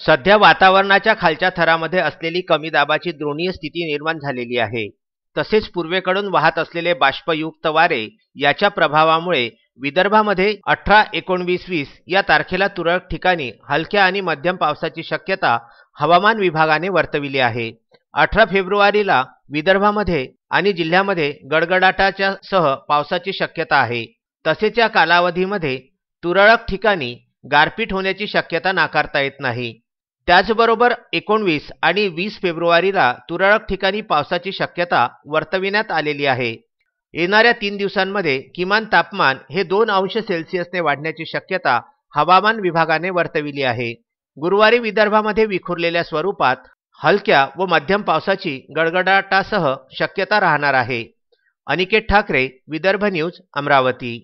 सध्या वातावरणाच्या खालच्या थरामध्ये असलेली कमी दाबाची द्रोणीय स्थिती निर्माण झालेली आहे. तसेच पूर्वेकडून वाहत असलेले बाष्पयुक्त वारे याच्या प्रभावामुळे विदर्भामध्ये 18, 19, 20 या तारखेला तुरळक ठिकाणी हलक्या आणि मध्यम पावसाची शक्यता हवामान विभागाने वर्तविली आहे. 18 फेब्रुवारीला विदर्भामध्ये आणि जिल्ह्यामध्ये गडगडाटाच्या सह पावसाची शक्यता आहे. तसेच या कालावधीमध्ये तुरळक ठिकाणी गारपीट होण्याची शक्यता नाकारता येत नाही. त्याचबरोबर 19 आणि 20 फेब्रुवारीला तुरळक ठिकाणी पावसाची शक्यता वर्तविण्यात आलेली आहे. येणाऱ्या 3 दिवसांमध्ये किमान तापमान हे 2 अंश सेल्सिअसने वाढण्याची शक्यता हवामान विभागाने वर्तविली आहे. गुरुवारी विदर्भामध्ये विखुरलेल्या स्वरूपात हलक्या व मध्यम पावसाची गडगडाटासह शक्यता राहणार आहे. अनिकेत ठाकरे, विदर्भ न्यूज, अमरावती.